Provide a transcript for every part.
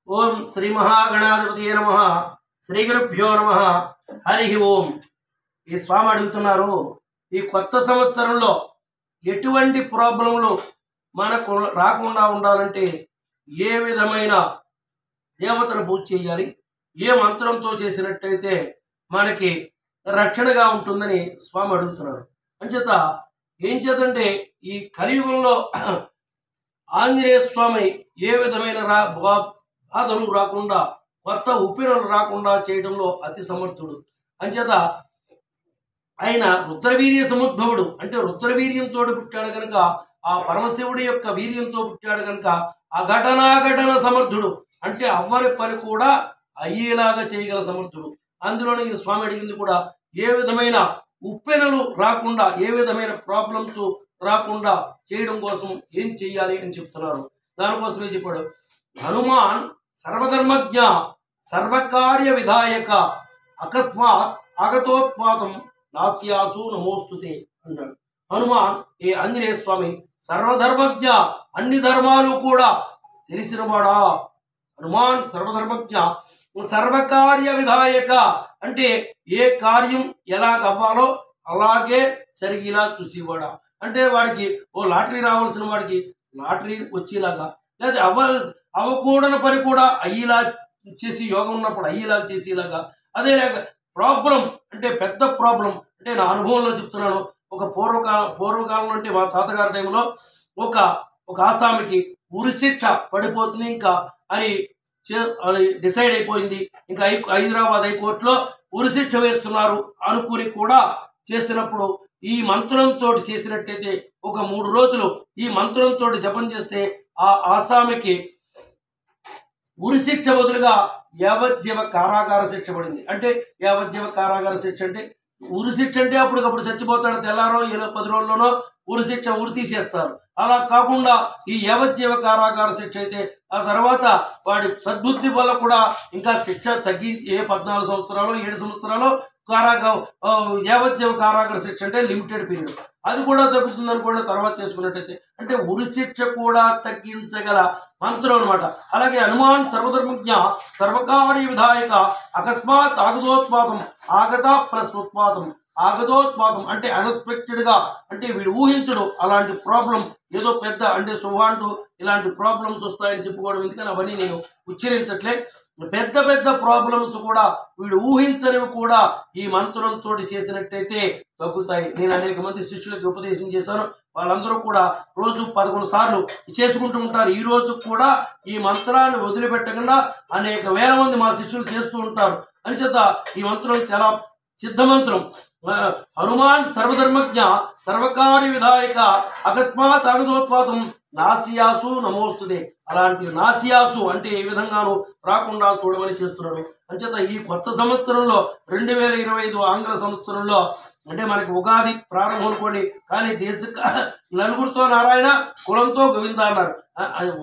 ఓం శ్రీ మహాగణాధిపతియే నమః. శ్రీ గురుభ్యో నమః. హరి ఓం. ఈ స్వామి అడుగుతున్నారు, ఈ కొత్త సంవత్సరంలో ఎటువంటి ప్రాబ్లంలు మనకు రాకుండా ఉండాలంటే ఏ విధమైన దేవతను పూజ చేయాలి, ఏ మంత్రంతో చేసినట్టయితే మనకి రక్షణగా ఉంటుందని స్వామి అడుగుతున్నారు. అంచేత ఏం చేతంటే ఈ కలియుగంలో ఆంజనేయ స్వామి ఏ విధమైన బాధలు రాకుండా, కొత్త ఉప్పెనలు రాకుండా చేయడంలో అతి సమర్థుడు. అంచేత ఆయన రుద్రవీర్య సముద్భవుడు, అంటే రుద్రవీర్యంతో పుట్టాడు కనుక, ఆ పరమశివుడి యొక్క వీర్యంతో పుట్టాడు కనుక అఘటనాఘటన సమర్థుడు, అంటే అవ్వని పని కూడా అయ్యేలాగా చేయగల సమర్థుడు. అందులోనే ఈ స్వామి అడిగింది కూడా ఏ విధమైన ఉప్పెనలు రాకుండా, ఏ విధమైన ప్రాబ్లమ్స్ రాకుండా చేయడం కోసం ఏం చెయ్యాలి అని చెప్తున్నారు. దానికోసమే చెప్పాడు, హనుమాన్ సర్వధర్మజ్ఞ సర్వకార్య విధాయక అకస్మాత్ ఆగతోత్పాతం నాస్యాసు నమోస్తుతే అన్నాడు. హనుమాన్, ఏ ఆంజనేయ స్వామి సర్వధర్మజ్ఞ, అన్ని ధర్మాలు కూడా తెలిసినవాడా. హనుమాన్ సర్వధర్మజ్ఞ సర్వకార్య విధాయక, అంటే ఏ కార్యం ఎలాగవ్వాలో అలాగే జరిగేలా చూసేవాడా. అంటే వాడికి ఓ లాటరీ రావాల్సిన వాడికి లాటరీ వచ్చేలాగా, లేదా అవ్వకూడని పని కూడా అయ్యేలా చేసి, యోగం ఉన్నప్పుడు అయ్యేలా చేసేలాగా. అదేలాగా ప్రాబ్లం అంటే పెద్ద ప్రాబ్లం అంటే నా అనుభవంలో చెప్తున్నాను. ఒక పూర్వకాలంలో అంటే మా తాతగారి టైంలో ఒక ఆసామికి ఉరిశిక్ష పడిపోతుంది ఇంకా అని డిసైడ్ అయిపోయింది. ఇంకా హైదరాబాద్ హైకోర్టులో ఉరిశిక్ష వేస్తున్నారు అనుకుని కూడా చేసినప్పుడు ఈ మంత్రంతో చేసినట్టయితే ఒక 3 రోజులు ఈ మంత్రంతో జపం చేస్తే ఆ ఆసామికి ఉరిశిక్ష బదులుగా యావజ్జీవ కారాగార శిక్ష పడింది. అంటే యావజ్జీవ కారాగార శిక్ష అంటే ఉరిశిక్ష అంటే అప్పటికప్పుడు చచ్చిపోతాడు, తెల్లారో 10 రోజుల్లోనో ఉరిశిక్ష ఉరి తీసేస్తారు. అలా కాకుండా ఈ యావజ్జీవ కారాగార శిక్ష అయితే ఆ తర్వాత వాడి సద్బుద్ధి వల్ల కూడా ఇంకా శిక్ష తగ్గించి 14 సంవత్సరాలు 7 సంవత్సరాలు యావజ్జీవ కారాగార శిక్ష అంటే లిమిటెడ్ పీరియడ్, అది కూడా తగ్గుతుంది అనుకోండి తర్వాత చేసుకున్నట్టయితే. అంటే ఉరి శిక్ష కూడా తగ్గించగల మంత్రం అనమాట. అలాగే హనుమాన్ సర్వధర్మజ్ఞ సర్వకార్య విధాయక అకస్మాత్ ఆగతోత్పాతం, ఆగత ప్లస్ ఉత్పాతం, ఆగతోత్పాతం అంటే అన్ఎక్స్పెక్టెడ్ గా, అంటే వీడు ఊహించడు అలాంటి ప్రాబ్లం, ఏదో పెద్ద అంటే సువాంటు ఇలాంటి ప్రాబ్లమ్స్ వస్తాయని చెప్పుకోవడం ఎందుకని అవన్నీ నేను ఉచ్చరించట్లే. పెద్ద పెద్ద ప్రాబ్లమ్స్ కూడా వీడు ఊహించనివి కూడా ఈ మంత్రంతో చేసినట్టయితే తగ్గుతాయి. నేను అనేక మంది శిష్యులకు ఉపదేశం చేశాను. వాళ్ళందరూ కూడా రోజు 11 సార్లు చేసుకుంటూ ఉంటారు. ఈ రోజు కూడా ఈ మంత్రాన్ని వదిలిపెట్టకుండా అనేక వేల మంది మా శిష్యులు చేస్తూ ఉంటారు. అంచేత ఈ మంత్రం చాలా సిద్ధ మంత్రం. హనుమాన్ సర్వధర్మజ్ఞ సర్వకార్య విధాయక అకస్మాత్ ఆగతోత్పాతం నాసియాసు నమోస్తుతే. అలాంటి నాసియాసు అంటే ఏ విధంగానూ రాకుండా చూడమని చేస్తున్నాడు. అంచేత ఈ కొత్త సంవత్సరంలో 2025 ఆంగ్ల సంవత్సరంలో అంటే మనకి ఉగాది ప్రారంభం అనుకోండి, కానీ నలుగురితో నారాయణ కులంతో గోవింద అన్నారు.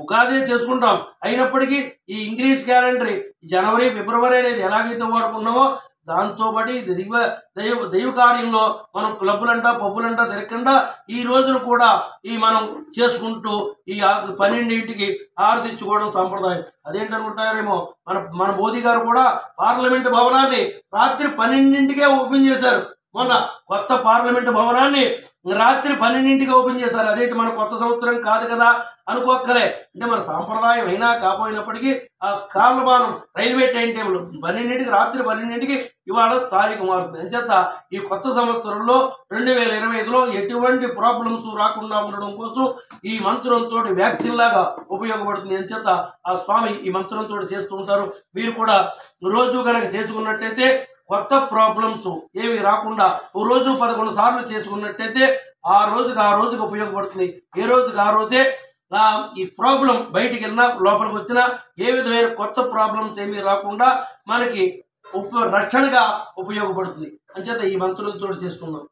ఉగాది చేసుకుంటాం, అయినప్పటికీ ఈ ఇంగ్లీష్ క్యాలెండర్ జనవరి ఫిబ్రవరి అనేది ఎలాగైతే వాడుకున్నామో దాంతో పాటు దైవ కార్యంలో మనం క్లబ్బులంట పబ్బులంట తిరగకుండా ఈ రోజును కూడా ఈ మనం చేసుకుంటూ ఈ 12ంటికి హారతిచ్చుకోవడం సంప్రదాయం. అదేంటనుకుంటారేమో మన మోదీ గారు కూడా పార్లమెంటు భవనాన్ని రాత్రి 12ంటికే ఓపెన్ చేశారు. మొన్న కొత్త పార్లమెంటు భవనాన్ని రాత్రి 12ంటికి ఓపెన్ చేశారు. అదేంటి మన కొత్త సంవత్సరం కాదు కదా అనుకోక్కలే. అంటే మన సాంప్రదాయం అయినా కాపోయినప్పటికీ ఆ కాలమానం రైల్వే టైం టేబుల్ 12ంటికి, రాత్రి 12ంటికి ఇవాళ తారీఖు మారుతుంది. అంచేత ఈ కొత్త సంవత్సరంలో 2025లో ఎటువంటి ప్రాబ్లమ్స్ రాకుండా ఉండడం కోసం ఈ మంత్రంతో వ్యాక్సిన్ లాగా ఉపయోగపడుతుంది. అంచేత ఆ స్వామి ఈ మంత్రంతో చేస్తూ ఉంటారు. మీరు కూడా రోజు కనుక చేసుకున్నట్టయితే కొత్త ప్రాబ్లమ్స్ ఏమి రాకుండా ఓ రోజు 11 సార్లు చేసుకున్నట్టయితే ఆ రోజుకి ఉపయోగపడుతుంది. ఏ రోజుకి ఆ రోజే ఈ ప్రాబ్లం బయటికి వెళ్ళినా లోపలికి వచ్చినా ఏ విధమైన కొత్త ప్రాబ్లమ్స్ ఏమీ రాకుండా మనకి రక్షణగా ఉపయోగపడుతుంది. అంచేత ఈ మంత్రంతో చేసుకున్నాం.